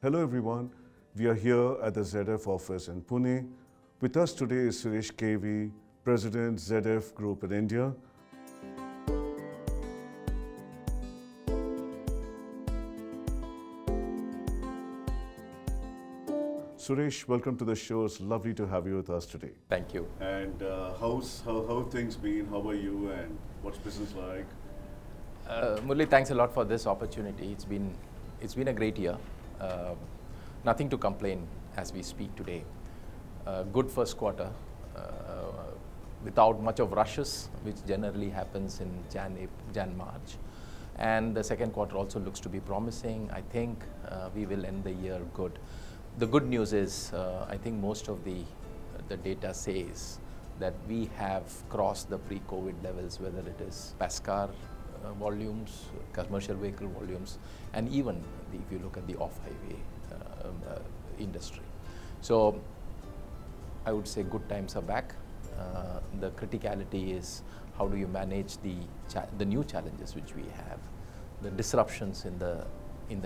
Hello everyone, we are here at the ZF office in Pune. With us today is Suresh KV, President ZF Group in India. Suresh, welcome to the show. It's lovely to have you with us today. Thank you. And how have things been? How are you and what's business like? Murli, thanks a lot for this opportunity. It's been a great year. Nothing to complain as we speak today. Good first quarter, without much of rushes, which generally happens in Jan-March. And the second quarter also looks to be promising. I think we will end the year good. The good news is, I think most of the data says that we have crossed the pre-COVID levels, whether it is passenger volumes, commercial vehicle volumes, and even if you look at the off-highway industry. So I would say good times are back. The criticality is how do you manage the new challenges which we have, the disruptions in the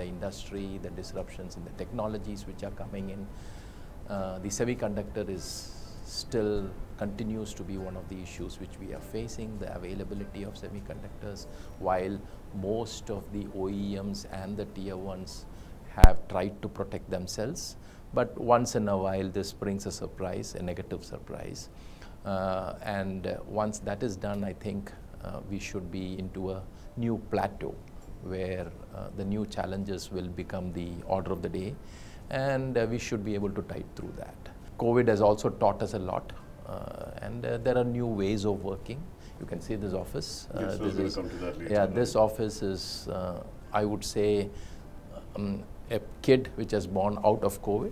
industry, the disruptions in the technologies which are coming in. The semiconductor is still continues to be one of the issues which we are facing, the availability of semiconductors, while most of the OEMs and the tier ones have tried to protect themselves. But once in a while this brings a surprise, a negative surprise. And once that is done, I think we should be into a new plateau where the new challenges will become the order of the day, and we should be able to tide through that. COVID has also taught us a lot, and there are new ways of working. You can see this office. Yes, we'll come to that later. Yeah, this office is, I would say, a kid which has born out of COVID,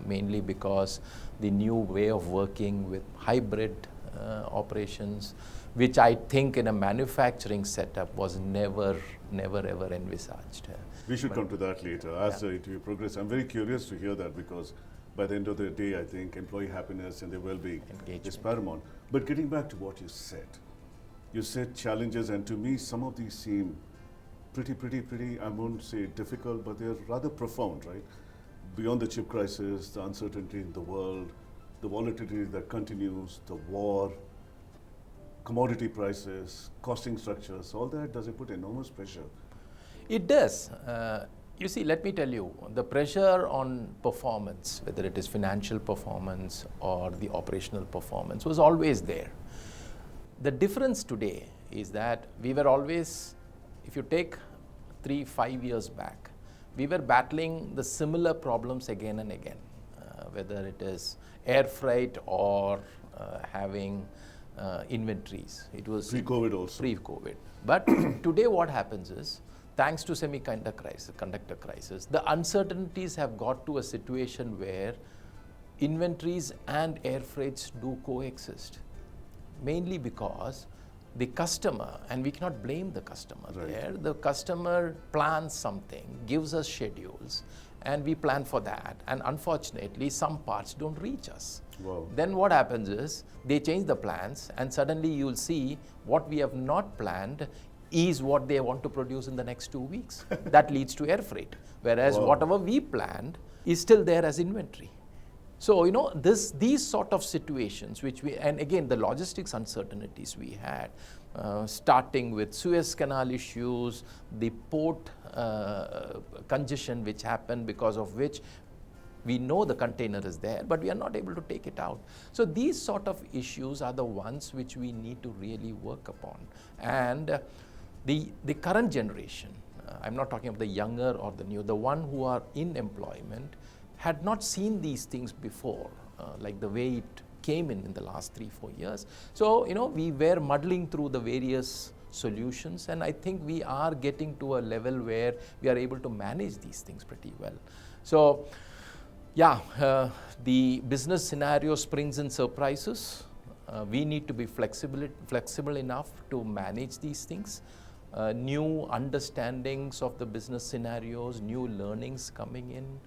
mainly because the new way of working with hybrid operations, which I think in a manufacturing setup was never ever envisaged. We should come to that later as the interview progresses. I'm very curious to hear that because by the end of the day, I think employee happiness and their well-being is paramount. But getting back to what you said challenges, and to me some of these seem pretty, I won't say difficult, but they're rather profound, right? Beyond the chip crisis, the uncertainty in the world, the volatility that continues, the war, commodity prices, costing structures, all that, does it put enormous pressure? It does. You see, let me tell you, the pressure on performance, whether it is financial performance or the operational performance, was always there. The difference today is that we were always, if you take 3-5 years back, we were battling the similar problems again and again, whether it is air freight or having inventories. It was pre-COVID also. Pre-COVID. But today what happens is, thanks to conductor crisis, the uncertainties have got to a situation where inventories and air freights do coexist. Mainly because the customer, and we cannot blame the customer there, the customer plans something, gives us schedules, and we plan for that. And unfortunately, some parts don't reach us. Wow. Then what happens is, they change the plans, and suddenly you'll see what we have not planned is what they want to produce in the next 2 weeks. That leads to air freight. Whereas whatever we planned is still there as inventory. So, you know, these sort of situations, and again, the logistics uncertainties we had, starting with Suez Canal issues, the port congestion which happened, because of which we know the container is there, but we are not able to take it out. So these sort of issues are the ones which we need to really work upon. And the current generation, I'm not talking about the younger or the new, the one who are in employment, had not seen these things before, like the way it came in the last 3-4 years. So, you know, we were muddling through the various solutions, and I think we are getting to a level where we are able to manage these things pretty well. So, yeah, the business scenario springs in surprises. We need to be flexible enough to manage these things. New understandings of the business scenarios, new learnings coming in.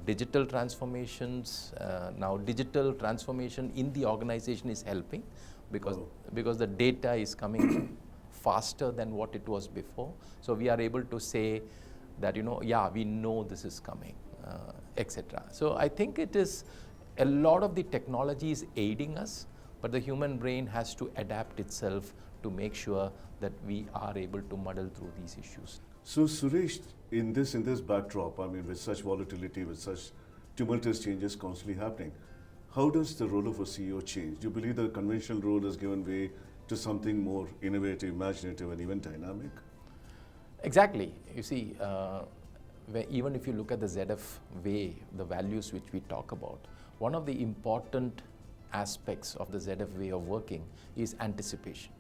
Digital transformations. Now digital transformation in the organization is helping because the data is coming faster than what it was before. So we are able to say that, yeah, we know this is coming. etc. So I think it is a lot of the technology is aiding us, but the human brain has to adapt itself to make sure that we are able to muddle through these issues. So Suresh, in this backdrop, I mean, with such volatility, with such tumultuous changes constantly happening, how does the role of a CEO change? Do you believe the conventional role has given way to something more innovative, imaginative, and even dynamic? Exactly. You see, even if you look at the ZF way, the values which we talk about, one of the important aspects of the ZF way of working is anticipation.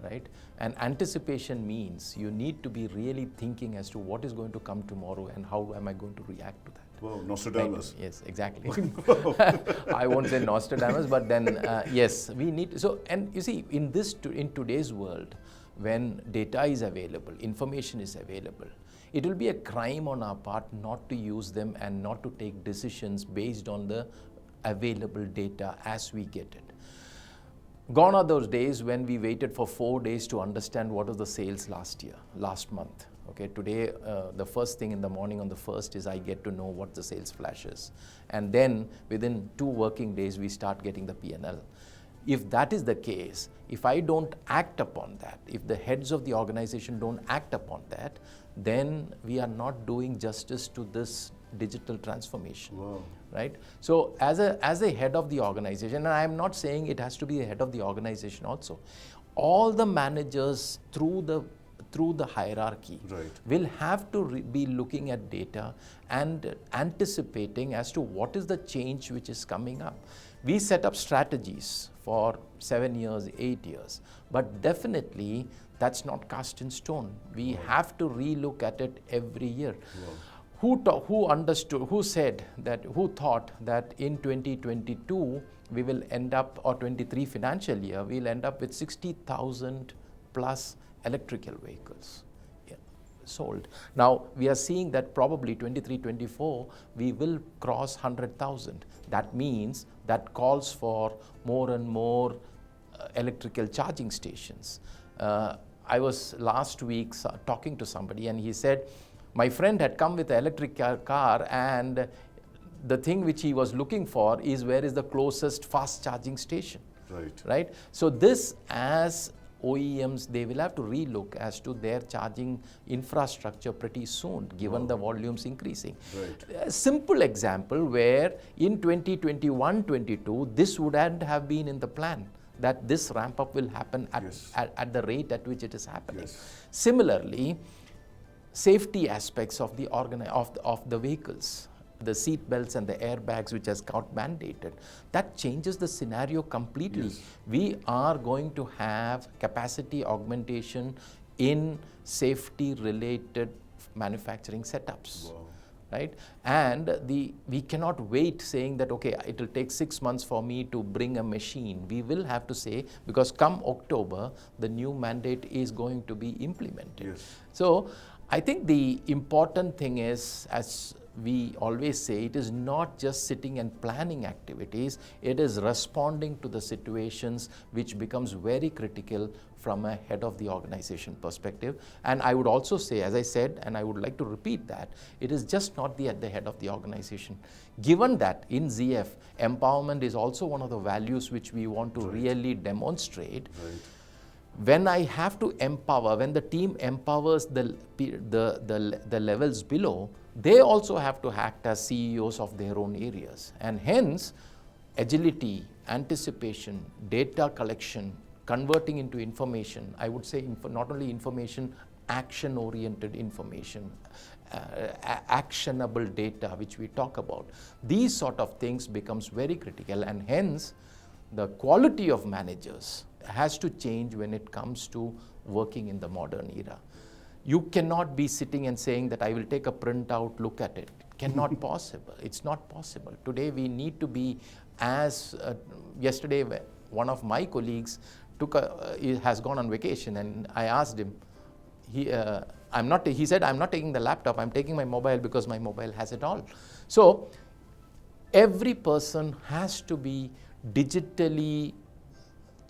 Right? And anticipation means you need to be really thinking as to what is going to come tomorrow and how am I going to react to that. Wow, Nostradamus. Right? Yes, exactly. I won't say Nostradamus, but then yes, we need. So, and you see, in today's world, when data is available, information is available, it will be a crime on our part not to use them and not to take decisions based on the available data as we get it. Gone are those days when we waited for 4 days to understand what was the sales last month. Okay, today the first thing in the morning on the 1st is I get to know what the sales flash is. And then within 2 working days, we start getting the P&L. If that is the case, if I don't act upon that, if the heads of the organization don't act upon that, then we are not doing justice to this digital transformation. Wow. Right? So as a head of the organization, and I am not saying it has to be the head of the organization also, all the managers through the hierarchy will have to be looking at data and anticipating as to what is the change which is coming up. We set up strategies for 7 years, 8 years, but definitely that's not cast in stone. We have to relook at it every year. Who thought that in 2022 we will end up, or 23 financial year, we'll end up with 60,000 plus electrical vehicles sold. Now we are seeing that probably 23-24 we will cross 100,000. That means that calls for more and more electrical charging stations. I was last week talking to somebody and he said, my friend had come with an electric car and the thing which he was looking for is where is the closest fast charging station. Right? So this, as OEMs, they will have to relook as to their charging infrastructure pretty soon, given the volumes increasing. A simple example where in 2021-22, this wouldn't have been in the plan, that this ramp up will happen at the rate at which it is happening. Similarly, safety aspects of the vehicles, the seat belts and the airbags which has got mandated, that changes the scenario completely. We are going to have capacity augmentation in safety related manufacturing setups. Right? And we cannot wait saying that, okay, it will take 6 months for me to bring a machine. We will have to say, because come October, the new mandate is going to be implemented. So I think the important thing is, as we always say, it is not just sitting and planning activities, it is responding to the situations which becomes very critical from a head of the organization perspective. And I would also say, as I said, and I would like to repeat that, it is just not at the head of the organization. Given that in ZF, empowerment is also one of the values which we want to really demonstrate. When I have to empower, when the team empowers the levels below, they also have to act as CEOs of their own areas. And hence, agility, anticipation, data collection, converting into information, I would say not only information, action-oriented information, actionable data, which we talk about. These sort of things becomes very critical, and hence, the quality of managers has to change when it comes to working in the modern era. You cannot be sitting and saying that I will take a printout, look at it. Cannot possible. It's not possible. Today we need to be as, yesterday one of my colleagues has gone on vacation and I asked him, he said, I'm not taking the laptop, I'm taking my mobile because my mobile has it all. So every person has to be digitally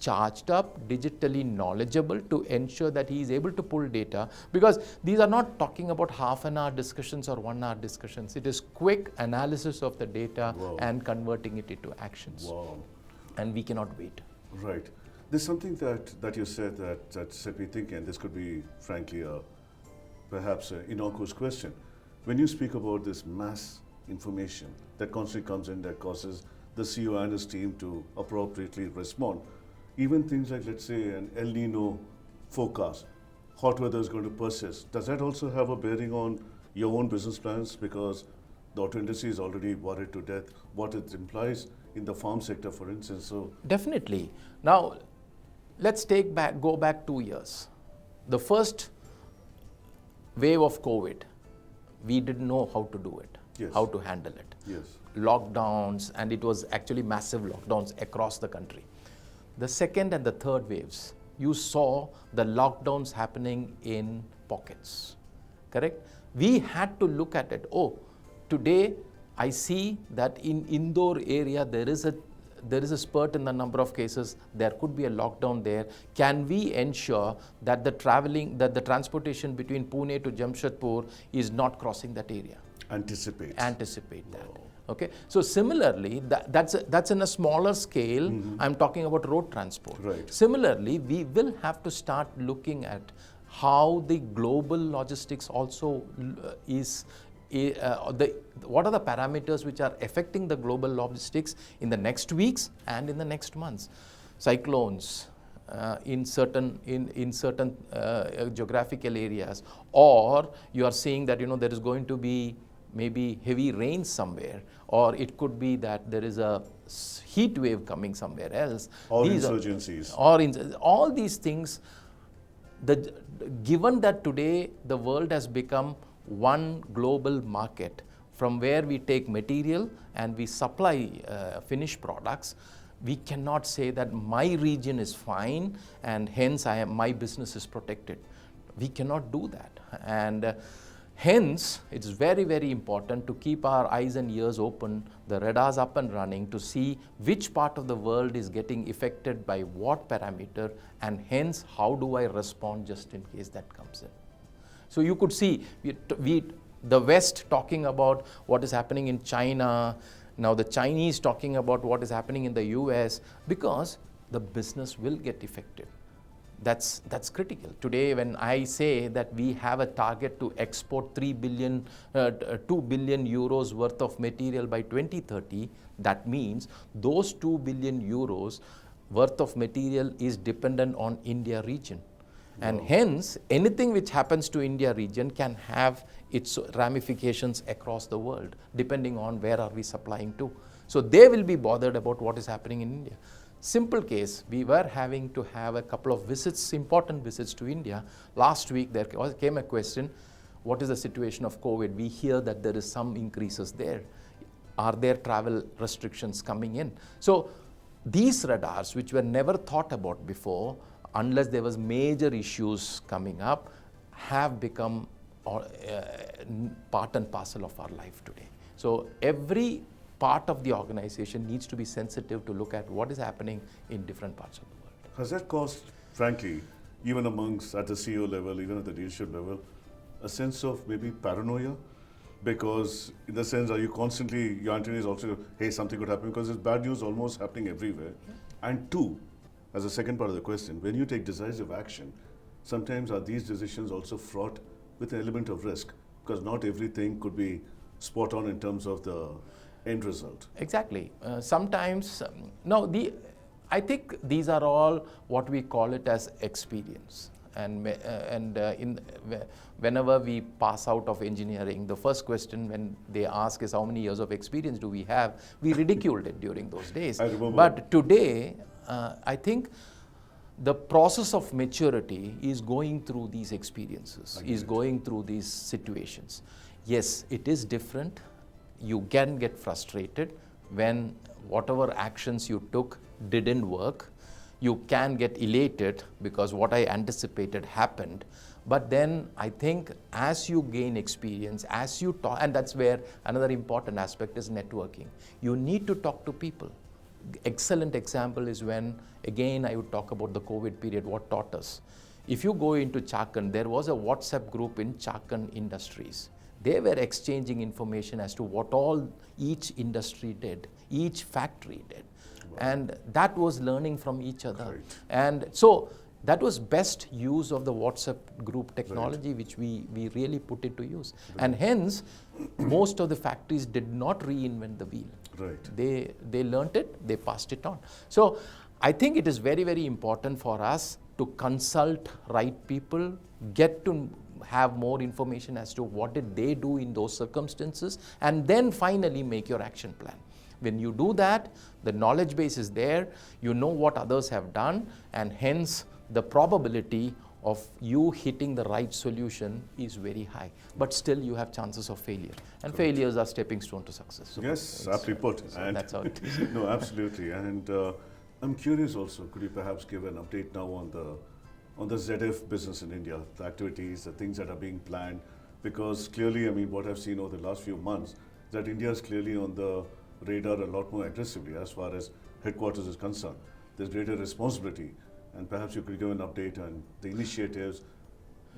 charged up, digitally knowledgeable to ensure that he is able to pull data, because these are not talking about half an hour discussions or 1 hour discussions. It is quick analysis of the data and converting it into actions. Wow. And we cannot wait. Right. There's something that you said that set me thinking, this could be frankly perhaps an innocuous question. When you speak about this mass information that constantly comes in that causes the CEO and his team to appropriately respond, even things like, let's say, an El Nino forecast, hot weather is going to persist, does that also have a bearing on your own business plans? Because the auto industry is already worried to death what it implies in the farm sector, for instance. So definitely. Now, let's go back 2 years. The first wave of COVID, we didn't know how to do it, how to handle it. Yes. Lockdowns, and it was actually massive lockdowns across the country. The second and the third waves, you saw the lockdowns happening in pockets, correct? We had to look at it. Oh, today I see that in Indore area there is a spurt in the number of cases. There could be a lockdown there. Can we ensure that the transportation between Pune to Jamshedpur is not crossing that area? Anticipate that. Okay. So similarly, that's in a smaller scale. I'm talking about road transport. Right. Similarly, we will have to start looking at how the global logistics also what are the parameters which are affecting the global logistics in the next weeks and in the next months. Cyclones in certain geographical areas, or you are seeing that there is going to be maybe heavy rain somewhere, or it could be that there is a heat wave coming somewhere else. Or insurgencies. All these things, given that today the world has become one global market from where we take material and we supply finished products, we cannot say that my region is fine and hence my business is protected. We cannot do that. And hence, it's very, very important to keep our eyes and ears open, the radars up and running to see which part of the world is getting affected by what parameter, and hence how do I respond just in case that comes in. So you could see the West talking about what is happening in China, now the Chinese talking about what is happening in the US, because the business will get affected. That's critical. Today, when I say that we have a target to export 2 billion euros worth of material by 2030, that means those 2 billion euros worth of material is dependent on India region. And hence, anything which happens to India region can have its ramifications across the world, depending on where are we supplying to. So they will be bothered about what is happening in India. Simple case, we were having to have a couple of visits, important visits to India. Last week there came a question, what is the situation of COVID? We hear that there is some increases there. Are there travel restrictions coming in? So these radars, which were never thought about before, unless there was major issues coming up, have become part and parcel of our life today. So every part of the organization needs to be sensitive to look at what is happening in different parts of the world. Has that caused, frankly, even amongst at the CEO level, even at the leadership level, a sense of maybe paranoia? Because in the sense, are you constantly, your Anthony is also, hey, something could happen, because there's bad news almost happening everywhere. And two, as a second part of the question, when you take decisive action, sometimes are these decisions also fraught with an element of risk? Because not everything could be spot on in terms of the end result. Exactly. Sometimes, I think these are all what we call it as experience. Whenever we pass out of engineering, the first question when they ask is how many years of experience do we have? We ridiculed it during those days. I remember. But today, I think the process of maturity is going through these experiences, is going through these situations. Yes, it is different. You can get frustrated when whatever actions you took didn't work. You can get elated because what I anticipated happened. But then I think as you gain experience, as you talk, and that's where another important aspect is networking. You need to talk to people. excellent example is when, again, I would talk about the COVID period, what taught us. If you go into Chakan, there was a WhatsApp group in Chakan Industries. They were exchanging information as to what all each industry did, each factory did. Wow. And that was learning from each other. Great. And so that was best use of the WhatsApp group technology, right, which we really put it to use. Right. And hence, most of the factories did not reinvent the wheel. Right. They learnt it, they passed it on. So I think it is very, very important for us to consult right people, get to have more information as to what did they do in those circumstances, and then finally make your action plan. When you do that, the knowledge base is there, you know what others have done, and hence the probability of you hitting the right solution is very high. But still you have chances of failure. And correct, failures are stepping stone to success. So yes, aptly put. So and that's how it is. No, absolutely. And I'm curious also, could you perhaps give an update now on the ZF business in India, the activities, the things that are being planned? Because clearly, I mean, what I've seen over the last few months, that India is clearly on the radar a lot more aggressively as far as headquarters is concerned. There's greater responsibility. And perhaps you could give an update on the initiatives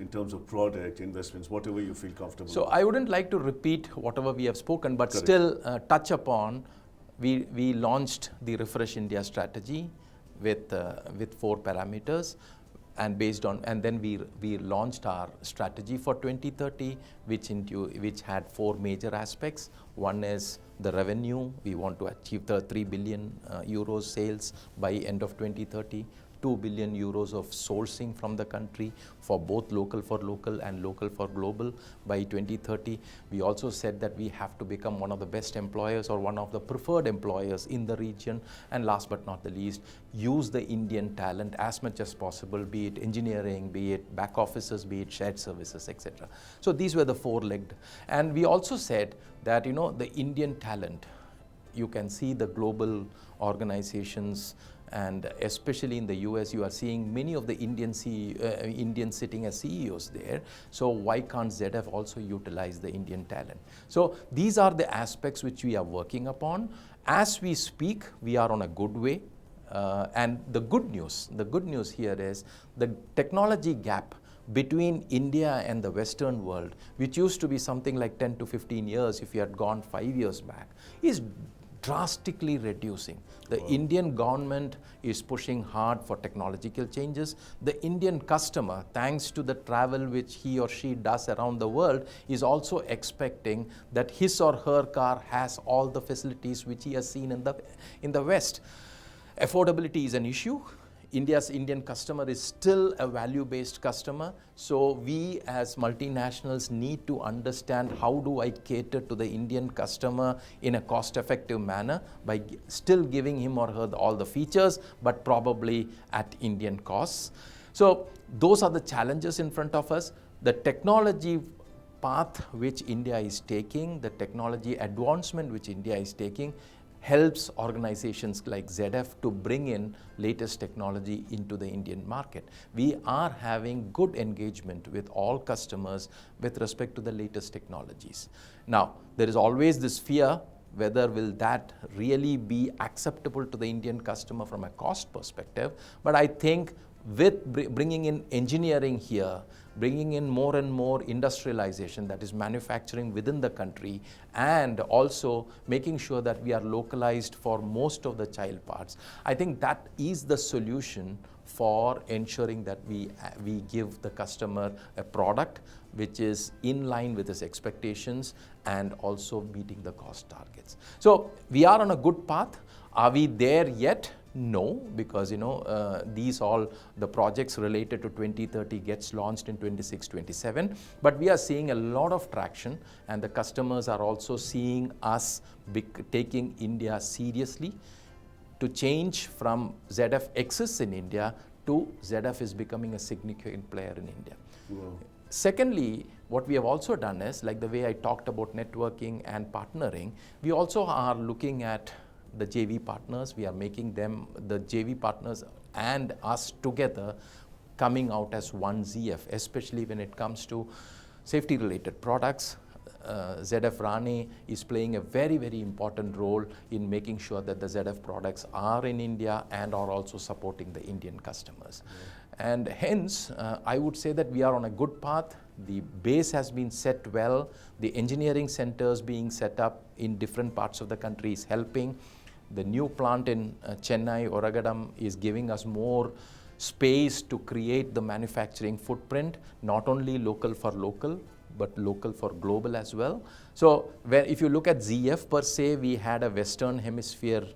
in terms of product, investments, whatever you feel comfortable. So I wouldn't like to repeat whatever we have spoken, but correct, still touch upon, we launched the Refresh India strategy with 4 parameters. And based on, and then we launched our strategy for 2030, which had 4 major aspects. One is the revenue. We want to achieve the 3 billion euros sales by end of 2030. 2 billion euros of sourcing from the country for both local for local and local for global by 2030. We also said that we have to become one of the best employers or one of the preferred employers in the region. And last but not the least, use the Indian talent as much as possible, be it engineering, be it back offices, be it shared services, etc. So these were the 4-legged. And we also said that, you know, the Indian talent, you can see the global organizations, and especially in the US, you are seeing many of the Indians sitting as CEOs there. So why can't ZF also utilize the Indian talent? So these are the aspects which we are working upon. As we speak, we are on a good way. And the good news here is the technology gap between India and the Western world, which used to be something like 10 to 15 years if you had gone 5 years back, is drastically reducing. The wow, Indian government is pushing hard for technological changes. The Indian customer, thanks to the travel which he or she does around the world, is also expecting that his or her car has all the facilities which he has seen in the West. Affordability is an issue. Indian customer is still a value-based customer. So we as multinationals need to understand how do I cater to the Indian customer in a cost-effective manner by still giving him or her all the features, but probably at Indian costs. So those are the challenges in front of us. The technology path which India is taking, the technology advancement which India is taking, helps organizations like ZF to bring in latest technology into the Indian market. We are having good engagement with all customers with respect to the latest technologies. Now, there is always this fear, whether will that really be acceptable to the Indian customer from a cost perspective. But I think with bringing in engineering here, bringing in more and more industrialization, that is manufacturing within the country, and also making sure that we are localized for most of the child parts, I think that is the solution for ensuring that we give the customer a product which is in line with his expectations and also meeting the cost targets. So we are on a good path. Are we there yet? No, because these all the projects related to 2030 gets launched in 26, 27. But we are seeing a lot of traction, and the customers are also seeing us taking India seriously. To change from ZF exists in India to ZF is becoming a significant player in India. Wow. Secondly, what we have also done is, like the way I talked about networking and partnering, we also are looking at the JV partners. We are making them, the JV partners and us together, coming out as one ZF, especially when it comes to safety related products, ZF Rani is playing a very, very important role in making sure that the ZF products are in India and are also supporting the Indian customers. And hence, I would say that we are on a good path. The base has been set well. The engineering centers being set up in different parts of the country is helping. The new plant in Chennai, Oragadam, is giving us more space to create the manufacturing footprint, not only local for local, but local for global as well. So if you look at ZF per se, we had a Western Hemisphere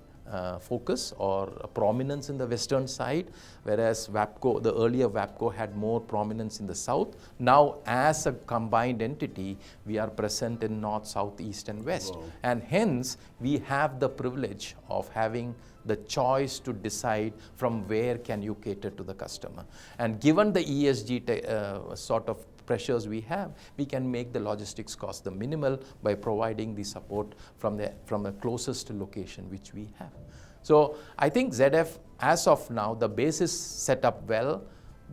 focus or a prominence in the western side, whereas WAPCO, the earlier WAPCO, had more prominence in the south. Now, as a combined entity, we are present in north, south, east, and west. Wow. And hence, we have the privilege of having the choice to decide from where can you cater to the customer. And given the ESG sort of pressures we have, we can make the logistics cost the minimal by providing the support from the closest location which we have. So I think ZF, as of now, the base is set up well.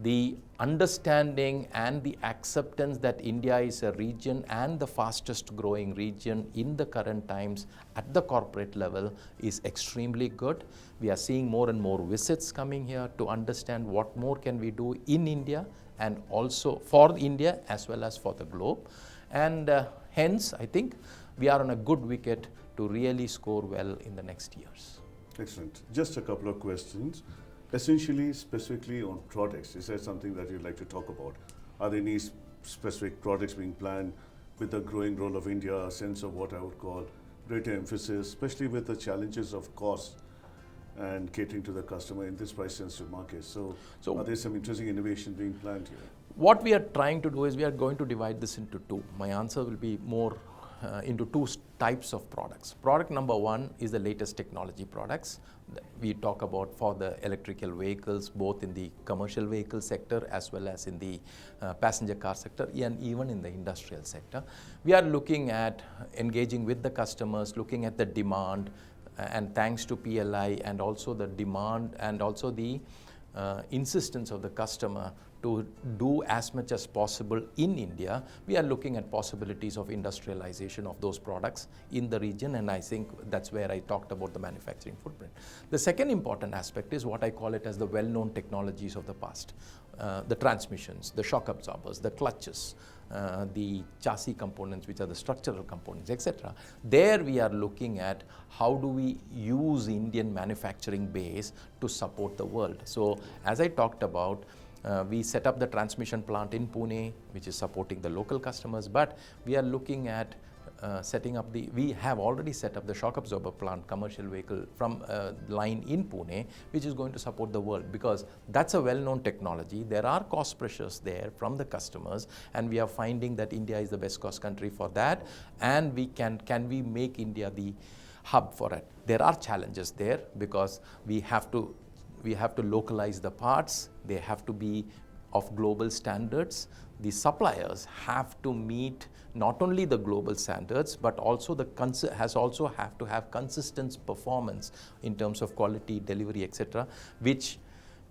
The understanding and the acceptance that India is a region and the fastest growing region in the current times at the corporate level is extremely good. We are seeing more and more visits coming here to understand what more can we do in India and also for India as well as for the globe. And hence, I think we are on a good wicket to really score well in the next years. Excellent. Just a couple of questions. Essentially, specifically on products, is there something that you'd like to talk about? Are there any specific products being planned with the growing role of India, a sense of what I would call greater emphasis, especially with the challenges of cost and catering to the customer in this price-sensitive market? So are there some interesting innovation being planned here? What we are trying to do is we are going to divide this into two. My answer will be more into two types of products. Product number one is the latest technology products. We talk about for the electrical vehicles, both in the commercial vehicle sector as well as in the passenger car sector and even in the industrial sector. We are looking at engaging with the customers, looking at the demand, and thanks to PLI and also the demand and also the insistence of the customer to do as much as possible in India, we are looking at possibilities of industrialization of those products in the region, and I think that's where I talked about the manufacturing footprint. The second important aspect is what I call it as the well-known technologies of the past. The transmissions, the shock absorbers, the clutches, the chassis components, which are the structural components, etc. There we are looking at how do we use Indian manufacturing base to support the world. So as I talked about, we set up the transmission plant in Pune, which is supporting the local customers, but we are looking at setting up we have already set up the shock absorber plant, commercial vehicle from line in Pune, which is going to support the world because that's a well-known technology. There are cost pressures there from the customers, and we are finding that India is the best cost country for that, and we can we make India the hub for it. There are challenges there because we have to localize the parts. They have to be of global standards. The suppliers have to meet not only the global standards, but also have to have consistent performance in terms of quality, delivery, etc., which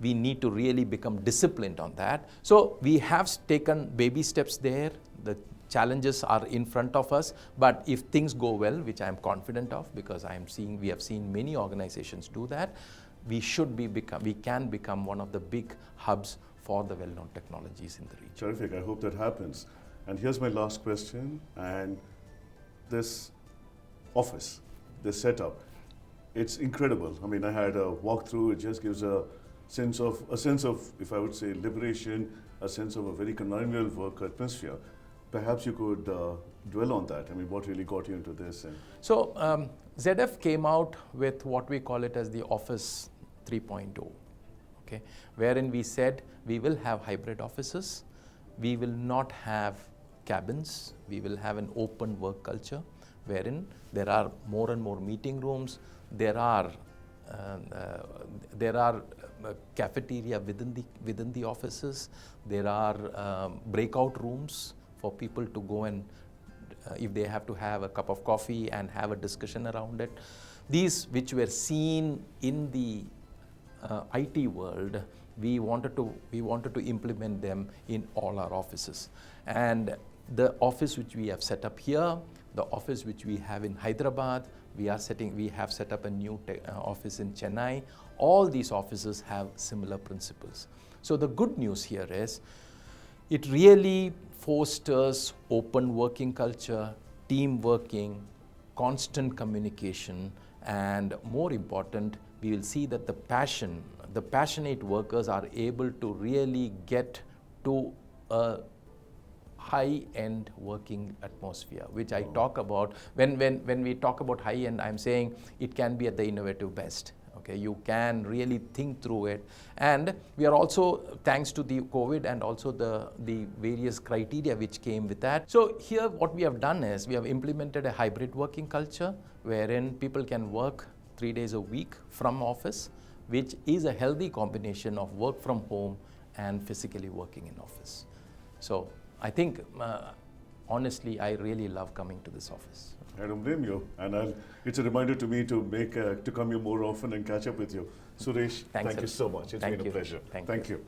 we need to really become disciplined on that. So we have taken baby steps there. The challenges are in front of us, but if things go well, which I am confident of because we have seen many organizations do that, we can become one of the big hubs for the well-known technologies in the region. Terrific. I hope that happens. And here's my last question. And this office, this setup, it's incredible. I mean, I had a walkthrough. It just gives a sense of, if I would say, liberation, a sense of a very convivial work atmosphere. Perhaps you could dwell on that. I mean, what really got you into this? So ZF came out with what we call it as the Office 3.0, okay, wherein we said we will have hybrid offices, we will not have cabins, we will have an open work culture, wherein there are more and more meeting rooms, there are cafeteria within the offices, there are breakout rooms for people to go and if they have to have a cup of coffee and have a discussion around it. These which were seen in the IT world, we wanted to implement them in all our offices. And the office which we have set up here, the office which we have in Hyderabad, we have set up a new office in Chennai. All these offices have similar principles. So the good news here is, it really fosters open working culture, team working, constant communication, and more important, we will see that the passionate workers are able to really get to a high-end working atmosphere, which I talk about. When we talk about high-end, I'm saying it can be at the innovative best. Okay, you can really think through it. And we are also, thanks to the COVID and also the various criteria which came with that. So here what we have done is, we have implemented a hybrid working culture wherein people can work 3 days a week from office, which is a healthy combination of work from home and physically working in office. So I think, honestly, I really love coming to this office. I don't blame you, and it's a reminder to me to come here more often and catch up with you. Suresh, thank you so much. It's been a pleasure. Thank you.